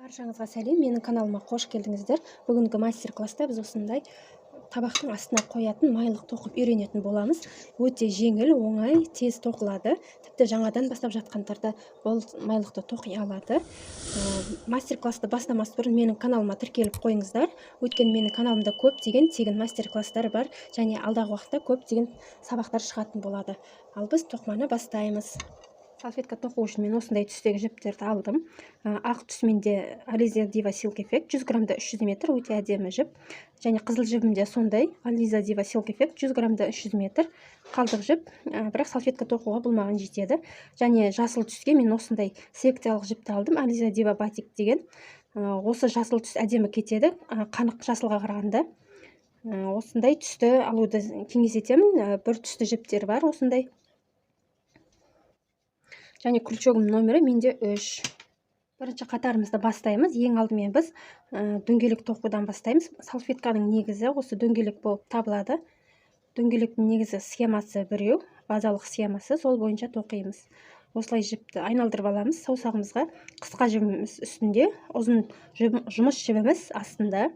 Баршаңызға сәлем, менің каналыма қош келдіңіздер. Бүгінгі мастер-класста біз осындай табақтың астына қоятын майлық тоқып үйренетін боламыз. Өте жеңіл, оңай, тез тоқылады. Тіпті жаңадан бастап жатқандар бұл майлықты тоқи алады. Мастер-класты бастамас бұрын менің каналыма тіркеліп қойыңыздар. Өйткені менің каналымда көптеген тегін мастер-класстар бар, және алдағы уақытта көптеген сабақтар шығатын болады. Ал біз тоқыманы бастаймыз. Салфетка тоқу үшін мен осындай түстегі жіптерді алдым. Ақ түсіменде Aliza Diva Silk Effect 100 грамда 300 метр, өте әдемі жіп. Және қызыл жібімде сондай Aliza Diva Silk Effect 100 грамда 300 метр қалдық жіп. Бірақ салфетка тоқуға бұл маған жетеді. Және жасыл түске мен осындай секциялық жіпті алдым, Aliza Diva Batik деген. Осы жасыл түс әдемі кетеді, қанық жасылға қарағанда. Осындай түсті алуды кеңес етемін. Бір түсті жіптер бар осындай. Және крючогым номері менде 3. Бірінші қатарымызды бастаймыз. Ең алдымен біз дөңгелек тоқудан бастаймыз. Салфетканың негізі осы дөңгелек болып табылады. Дөңгелектің негізі схемасы біреу, базалық схемасы, сол бойынша тоқимыз. Осылай жіпті айналдырып аламыз. Саусағымызға қысқа жібіміз үстінде, ұзын жұмыс жібіміз астында.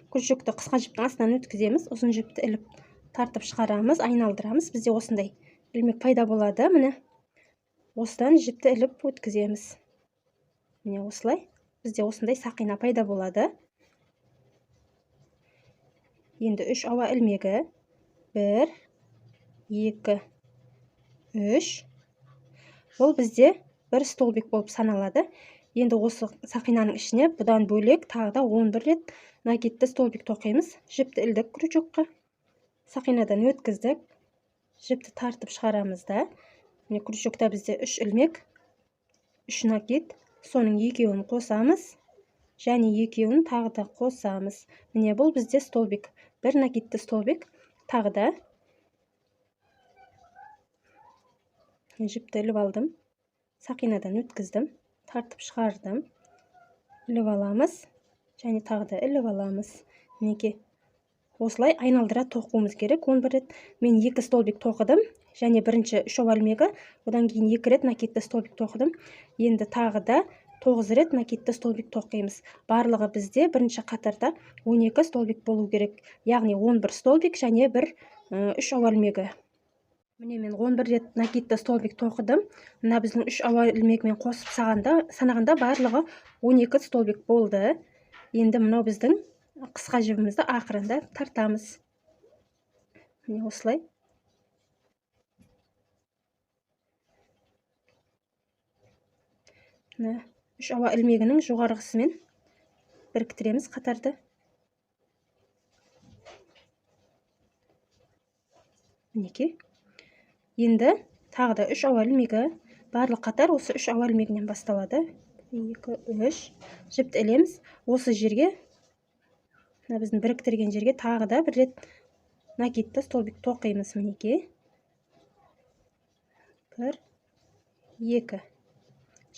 Крючокты қысқа жіптің астынан өткіземіз. Ұзын жіпті іліп тартып шығарамыз, айналдырамыз. Бізде осындай ілмек пайда болады. Міне осыдан жіпті іліп өткіземіз. Міне осылай. Бізде осындай сақина пайда болады. Енді 3 ауа ілмегі. 1, 2, 3. Бұл бізде бір столбик болып саналады. Енді осы сақинаның ішіне бұдан бөлек тағы да 11 рет накидті столбик тоқимыз. Жіпті ілдік крючокқа. Сақинадан өткіздік. Жіпті тартып шығарамыз да. Міне крючокта бізде 3 ілмек, 3 накид, соның екеуін қосамыз, және екеуін тағы да қосамыз. Міне бұл бізде столбик, бір накидті столбик. Тағы да жіпті іліп алдым, сақинадан өткіздім, тартып шығардым, іліп аламыз, және тағы да іліп аламыз. Мінекей осылай айналдыра тоқуымыз керек 11 рет. Мен 2 столбик тоқыдым, және бірінші 3 ауа ілмегі, одан кейін 2 рет накидті столбик тоқыдым. Енді тағы да 9 рет накидті столбик тоқимыз. Барлығы бізде бірінші қатарда 12 столбик болу керек. Яғни 11 столбик және 3 ауа ілмегі. Міне мен 11 рет накидті столбик тоқыдым. Мына біздің 3 ауа ілмегімен қосып санағанда барлығы 12 столбик болды. Енді мынау біздің қысқа жібімізді ақырында тартамыз. Міне осылай. Міне 3 ауа ілмегінің жоғарғысымен біріктіреміз қатарды. Мінекей. Енді тағы да 3 ауа ілмегі. Барлық қатар осы 3 ауа ілмегінен басталады. 2, 3. Жіпті ілеміз. Осы жерге, біздің біріктірген жерге тағы да бір рет накидті столбик тоқимыз. Мінекей. 1, 2.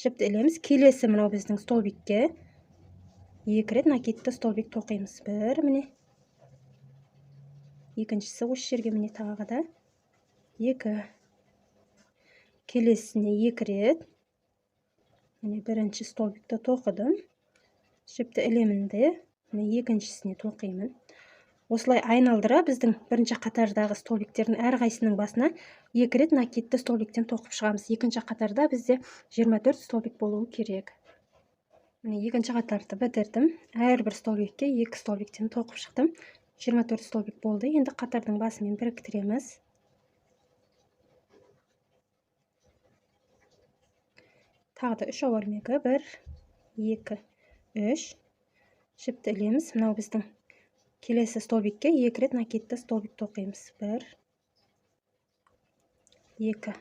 Жіпті ілеміз. Келесі мынау біздің столбикке 2 рет накидті столбик тоқимыз. 1, міне. Екіншісі осы жерге, міне тағы да 2. Келесіне 2 рет. Міне бірінші столбикті тоқыдым. Жіпті ілемін де, міне екіншісіне тоқимын. Осылай айналдыра біздің бірінші қатардағы столбиктердің әрқайсының басына 2 рет накидті столбиктен тоқып шығамыз. Екінші қатарда бізде 24 столбик болуы керек. Міне екінші қатарды бітірдім. Әрбір столбикке 2 столбиктен тоқып шықтым. 24 столбик болды. Енді қатардың басымен біріктіреміз. Тағы да 3 ауа ілмегі. 1, 2, 3. Жіпті ілеміз. Мынау біздің келесі столбикке 2 рет накидті столбик тоқимыз. 1, 2.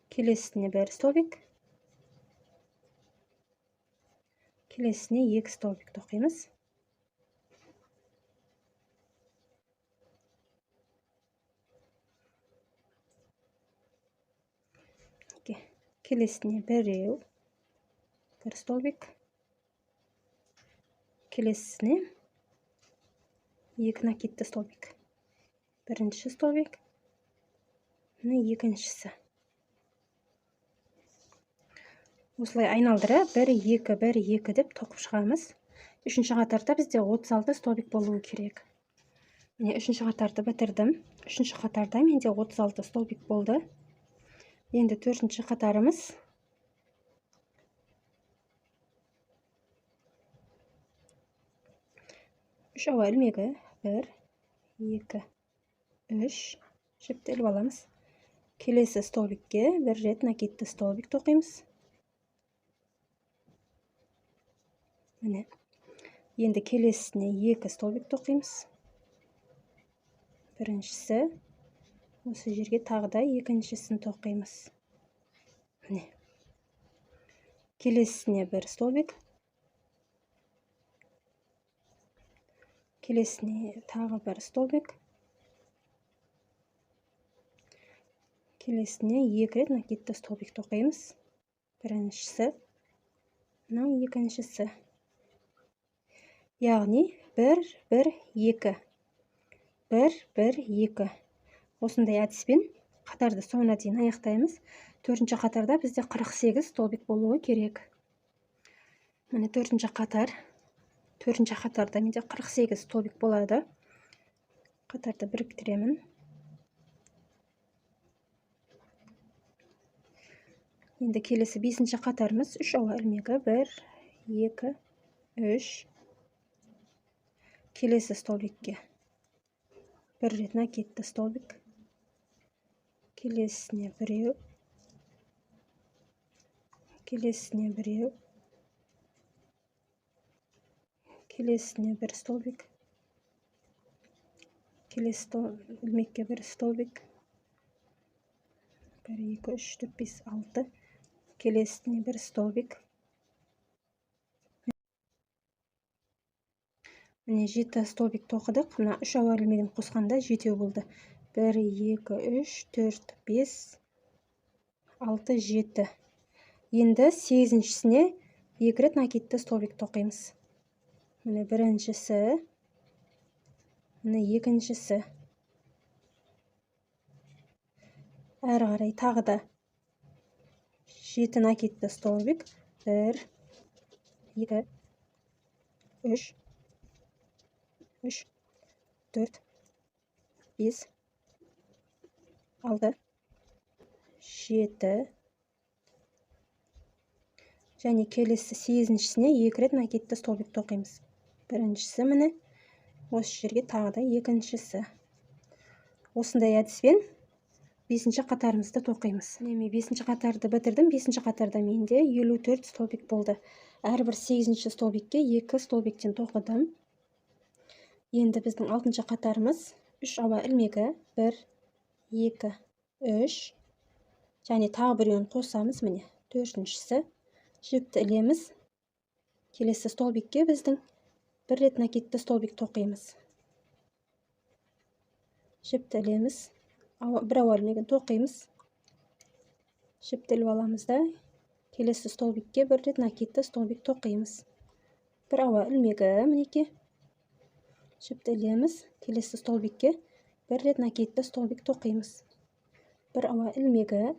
Келесіне 1 столбик. Келесіне 2 столбик тоқимыз. Келесіне 1 столбик. Келесіне 2 накидті столбик. Бірінші столбик. Міне екіншісі. осылай айналдыра 1 2 1 2 деп тоқып шығамыз. Үшінші қатарда бізде 36 столбик болуы керек. Міне үшінші қатарды бітірдім. Үшінші қатарда менде 36 столбик болды. Енді төртінші қатарымыз. Үш ауа ілмегі 1 2 3 жіпті іліп аламыз. Келесі столбикке бір рет накидті столбик тоқимыз. Міне. Енді келесіне 2 столбик тоқимыз. Біріншісі, осы жерге тағы да екіншісін тоқимыз. Міне. Келесіне 1 столбик. Келесіне тағы 1 столбик. Келесіне 2 рет накидті столбик тоқимыз. Біріншісі, мынау екіншісі. Яғни 1 1 2 1 1 2. Осындай әдіспен қатарды соңына дейін аяқтаймыз. Төртінші қатарда бізде 48 столбик болуы керек. Міне төртінші қатарда менде 48 столбик болады. Қатарды біріктіремін. Енді келесі бесінші қатарымыз 3 ауа ілмегі 1 2 3. Келесі столбикке 1 рет накидті столбик. Келесіне 1. Келесіне 1. Келесіне 1 столбик. Келесі ілмекке 1 столбик. 1 2 3 4 5 6. Келесіне 1 столбик. Міне 7 столбик тоқыдық. Мына 3 ауа ілмегін қосқанда 7 болды. 1 2 3 4 5 6 7. Енді 8-шісіне 2 рет накидті столбик тоқимыз. Міне біріншісі, міне екіншісі. Әрі қарай тағы да 7 накидті столбик. 1 2 3 3 4 5 6 7. Және келесі 8-шісіне 2 рет накидті столбик тоқимыз. Біріншісі міне осы жерге тағы да екіншісі. Осындай әдіспен 5-ші қатарымызды тоқимыз. Міне 5-ші қатарды бітірдім. 5-ші қатарда менде 54 столбик болды. Әрбір 8-ші столбикке 2 столбиктен тоқыдым. Енді біздің 6-ші қатарымыз 3 ауа ілмегі 1 2 3. Және тағы біреуін қосамыз. Міне 4-шісі. Жіпті ілеміз. Келесі столбикке біздің 1 рет накидті столбик тоқимыз. Жіпті ілеміз. 1 ауа ілмегін тоқимыз. Жіпті іліп аламыз да, келесі столбикке 1 рет накидті столбик тоқимыз. 1 ауа ілмегі, мінеке. Жіпті ілеміз. Келесі столбикке 1 рет накидті столбик тоқимыз. 1 ауа ілмегі.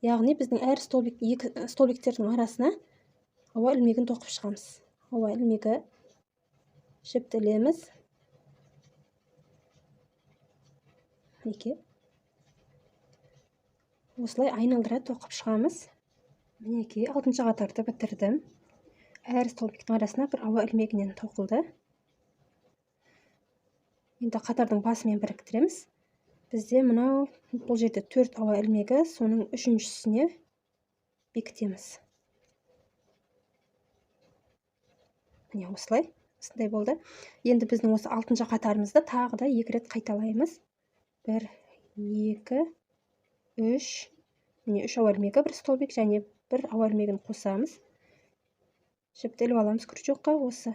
Яғни біздің әр столбиктердің арасына ауа ілмегін тоқып шығамыз. Ауа ілмегі. Жіпті ілеміз. Мінеке. Осылай айналдыра тоқып шығамыз. Мінеке, 6-ші қатарды бітірдім. Әр столбиктің арасына 1 ауа ілмегінен тоқылды. Енді қатардың басымен біріктіреміз. Бізде мынау бұл жерде 4 ауа ілмегі, соның 3-шісіне бекітеміз. Міне осылай, осындай болды. Енді біздің осы 6-ші қатарымызды тағы да 2 рет қайталаймыз. 1 2 3. Міне 3 ауа ілмегі, 1 столбик және 1 ауа ілмегін қосамыз. Жіпті іліп аламыз крючокқа, осы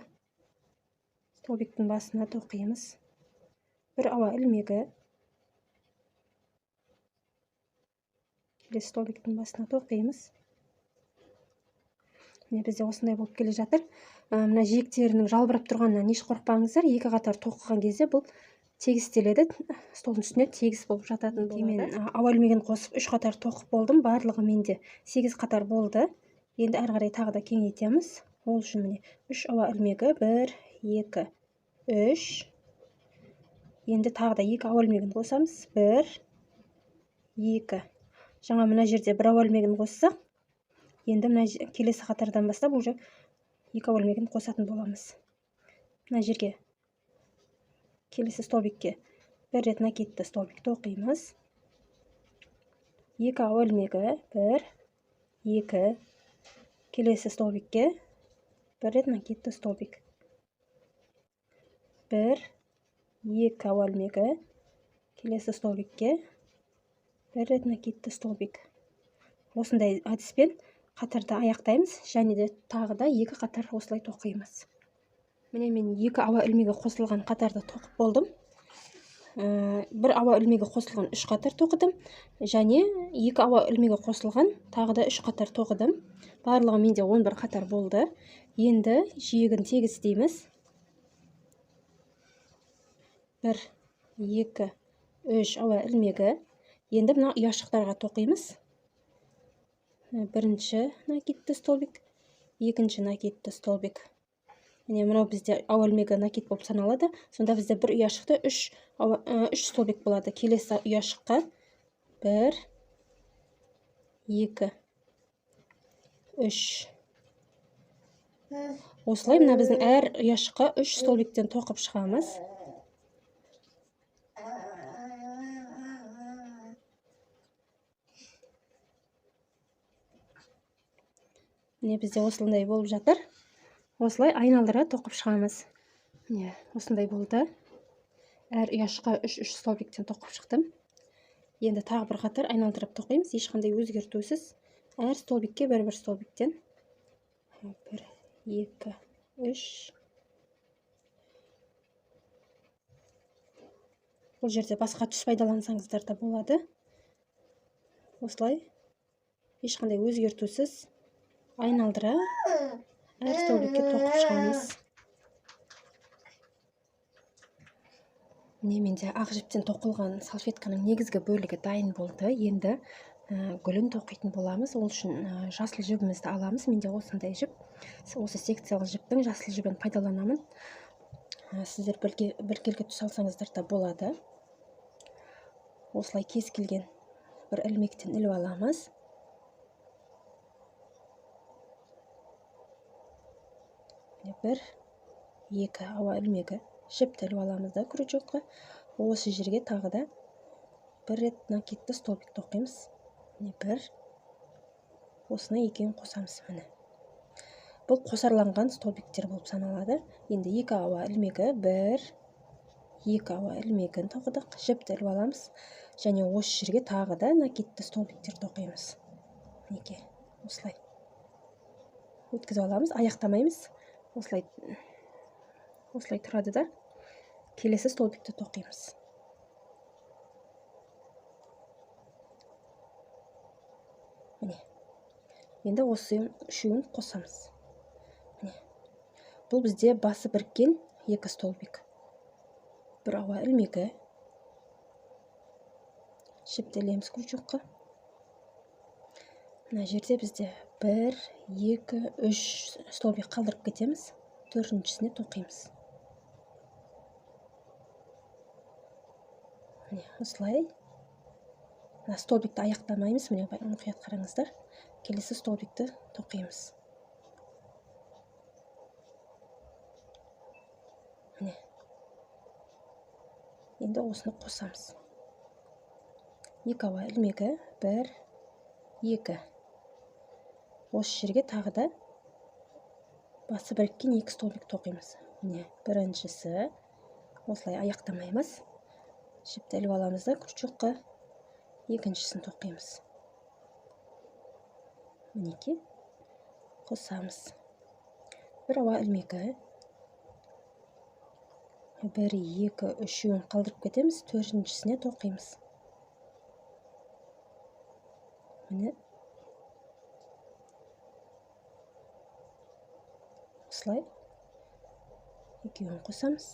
столбиктің басына тоқимыз. 1 ауа ілмегі. Келесі столбиктің басына тоқимыз. Міне бізде осындай болып келе жатыр. Мына жиектерінің жалбырап тұрғанынан еш қорықпаңыздар. 2 қатар тоқыған кезде бұл тегістеледі, столдың үстіне тегіс болып жататын болады. Мен ауа ілмегін қосып 3 қатар тоқып болдым. Барлығы менде 8 қатар болды. Енді әрі қарай тағы да кеңейтеміз. Ол үшін міне 3 ауа ілмегі, 1, 2, 3. Енді тағы да 2 ауа ілмегін қосамыз. 1, 2. Жаңа мына жерде 1 ауа ілмегін қоссақ, енді мына келесі қатардан бастап уже 2 ауа ілмегін қосатын боламыз. Мына жерге келесі столбикке 1 рет накидті столбикті оқимыз. 2 ауа ілмегі, 1, 2. Келесі столбикке 1 рет накидті столбик. 1, 2 ауа ілмегі. Келесі столбикке 1 рет накидті столбик. Осындай әдіспен қатарды аяқтаймыз, және де тағы да 2 қатар осылай тоқимыз. Міне мен 2 ауа ілмегі қосылған қатарды тоқып болдым. 1 ауа ілмегі қосылған 3 қатар тоқыдым, және 2 ауа ілмегі қосылған тағы да 3 қатар тоқыдым. Барлығы менде 11 қатар болды. Енді жиегін тегістейміз. 1, 2, 3 ауа ілмегі. Енді мына ұяшықтарға тоқимыз. Бірінші накидті столбик, екінші накидті столбик. Міне мынау бізде ауа ілмегі накид болып саналады. Сонда бізде бір ұяшықта 3 столбик болады. Келесі ұяшыққа 1, 2, 3. Осылай мына біздің әр ұяшыққа 3 столбиктен тоқып шығамыз. Міне бізде осылай болып жатыр. Осылай айналдыра тоқып шығамыз. Міне осындай болды. Әр ұяшыққа 3 столбиктен тоқып шықтым. Енді тағы бір қатар айналдырып тоқимыз, ешқандай өзгертусіз. Әр столбикке 1 столбиктен. 1, 2, 3. Бұл жерде басқа түс пайдалансаңыздар да болады. Осылай ешқандай өзгертусіз айналдыра әр столбикке тоқып шығамыз. Міне менде ақ жіптен тоқылған салфетканың негізгі бөлігі дайын болды. Енді гүлін тоқитын боламыз. Ол үшін жасыл жібімізді аламыз. Менде осындай жіп. Осы секциялы жіптің жасыл жібін пайдаланамын. Сіздер біркелкі түс алсаңыздар да болады. Осылай кез келген бір ілмектен іліп аламыз. Бір, 2 ауа ілмегі жіпті іліп аламыз да крючокқа. Осы жерге тағы да 1 рет накидті столбик тоқимыз. 1. Осыны екеуін қосамыз. Бұл қосарланған столбиктер болып саналады. Енді 2 ауа ілмегі, 1, 2 ауа ілмегін тоқыдық, жіпті іліп аламыз. Және осы жерге тағы да накидті столбиктер тоқимыз. Осылай өткізіп аламыз, аяқтамаймыз. Осылай тұрады да келесі столбикті тоқимыз. Енді осы үшеуін қосамыз. Бұл бізде басы біріккен 2 столбик. 1 ауа ілмегі. Шіптелеміз крючокқа. Мына жерде бізде 1, 2, 3 столбик қалдырып кетеміз. 4-шісіне тоқимыз. Осылай. Столбикті аяқтамаймыз. Міне мұқият қараңыздар. Келесі столбикті тоқимыз. Енді осыны қосамыз. 2 ауа ілмегі, 1, 2. Осы жерге тағы да басы біріккен 2 столбик тоқимыз. Біріншісі осылай аяқтамаймыз. Жіпті іліп аламыз да крючокқа. Екіншісін тоқимыз. Қосамыз. 1 ауа ілмегі. 1, 2, 3-ін қалдырып кетеміз. 4-шісіне тоқимыз. Осылай екеуін қосамыз.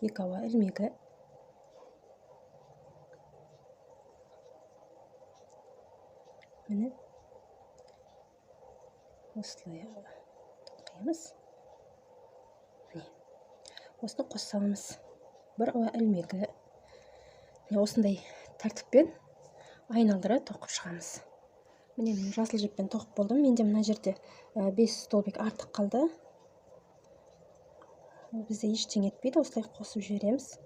2 ауа ілмегі. міне осылай тоқимыз. Міне осыны қоса саламыз. Бір ауа ілмегі. Міне осындай тәртіппен айналдыра тоқып шығамыз. Міне мен жасыл жіппен тоқып болдым. Менде мына жерде 5 столбик артық қалды. Бізде ештеңе етпейді, осылай қосып жібереміз.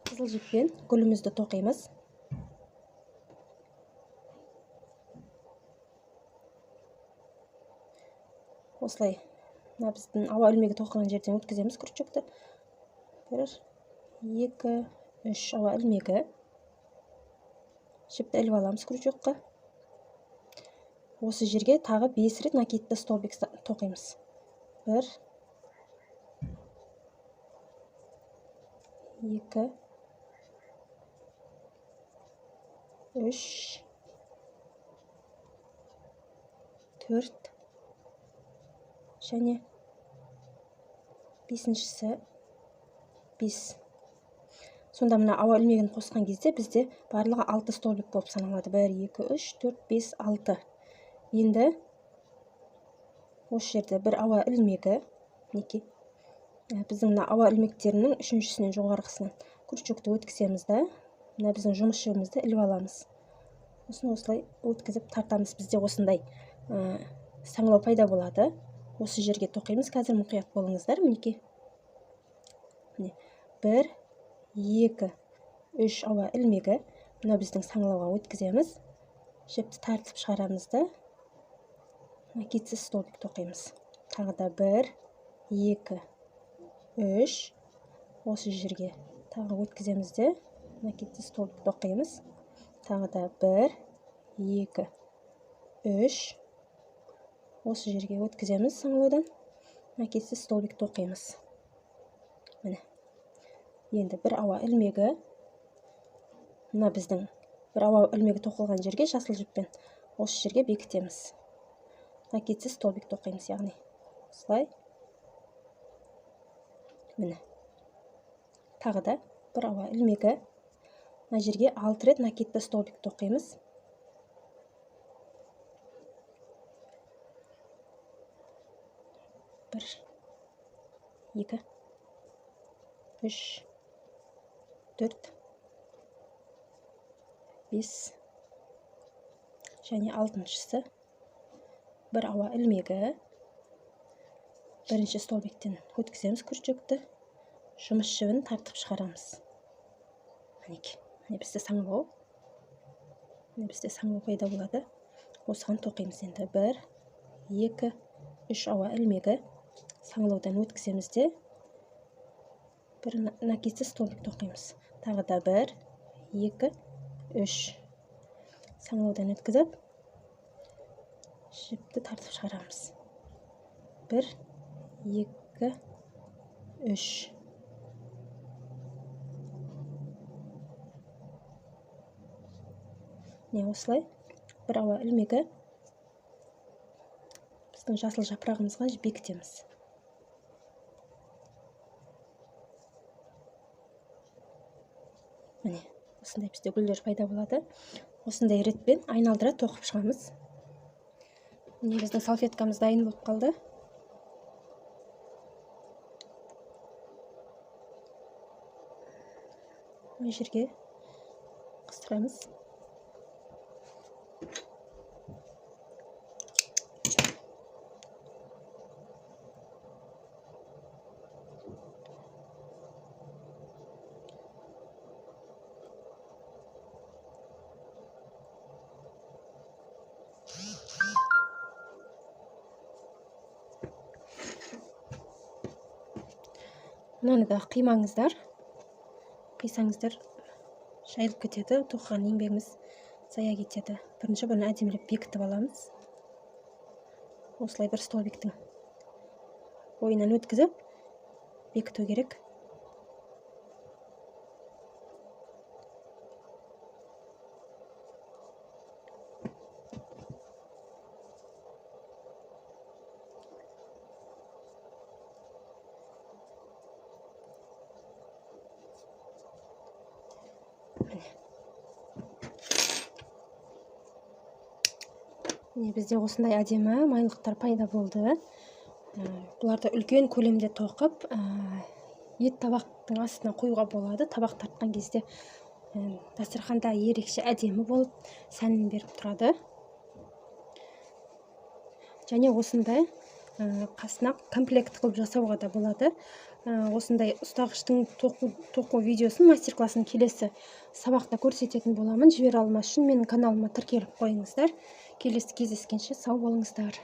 Қызыл жіппен гүлімізді тоқимыз. Осылай біздің ауа ілмегі тоқыған жерден өткіземіз күртшікті. 1, 2, 3 ауа ілмегі. Жіпті іліп аламыз күртшікқа. Осы жерге тағы 5 рет накидті столбик тоқимыз. 1, 2, 3, 4 және 5-шісі 5. Сонда мына ауа ілмегін қосқан кезде бізде барлығы 6 столбик болып саналады. 1, 2, 3, 4, 5, 6. Енді осы жерде бір ауа ілмегі, біздің мына ауа ілмектерінің үшіншісінен жоғарғысынан күртшікті өткіземіз да, мына біздің жұмыс жібімізді іліп аламыз. Осыны осылай өткізіп тартамыз. Бізде осындай саңылау пайда болады. Осы жерге тоқимыз. Қазір мұқият болыңыздар. Мінекей. 1, 2, 3 ауа ілмегі. Мына біздің саңылауға өткіземіз. Жіпті тартып шығарамыз да, накидсіз столбик тоқимыз. Тағы да 1, 2, 3. Осы жерге тағы өткіземіз де, накидсіз столбик тоқимыз. Тағы да 1, 2, 3. Осы жерге өткіземіз саңылаудан, накидсіз столбик тоқимыз. Міне. Енді бір ауа ілмегі. Мына біздің бір ауа ілмегі тоқылған жерге жасыл жіппен осы жерге бекітеміз. Накидсіз столбик тоқимыз, яғни осылай. Міне. Тағы да бір ауа ілмегі. Мына жерге 6 рет накидті столбик тоқимыз. 1, 2, 3, 4, 5 және 6-шысы. Бір ауа ілмегі. Бірінші столбиктен өткіземіз күртшікті. Жұмыс жібін тартып шығарамыз. Міне бізде саңылау. Міне бізде саңылау пайда болады. Осыған тоқимыз енді. 1, 2, 3 ауа ілмегі. Саңылаудан өткіземіз де, бір накидсіз столбик тоқимыз. Тағы да 1, 2, 3. Саңылаудан өткізіп, жіпті тартып шығарамыз. 1, 2, 3. Не осылай бір ауа ілмегі біздің жасыл жапырағымызға бекітеміз. Міне, осындай бізде гүлдер пайда болады. Осындай ретпен айналдыра тоқып шығамыз. Міне біздің салфеткамыз дайын болып қалды. Мына жерге қыстырамыз. Мынаны да қимаңыздар. Қисаңыздар жайылып кетеді, тоқыған еңбегіміз зая кетеді. Бірінші бұны әдемілеп бекітіп аламыз. Осылай бір столбиктің ойынан өткізіп бекіту керек. міне бізде осындай әдемі майлықтар пайда болды. Бұларды үлкен көлемде тоқып, ет табақтың астына қоюға болады. Табақ тартқан кезде дастарханда ерекше әдемі болып сәнін беріп тұрады. Және осындай қасына комплект қылып жасауға да болады. Осындай ұстағыштың тоқу видеосын, мастер-классын келесі сабақта көрсететін боламын. Жібере алмас үшін менің каналыма тіркеліп қойыңыздар. Келесі кездескенше сау болыңыздар.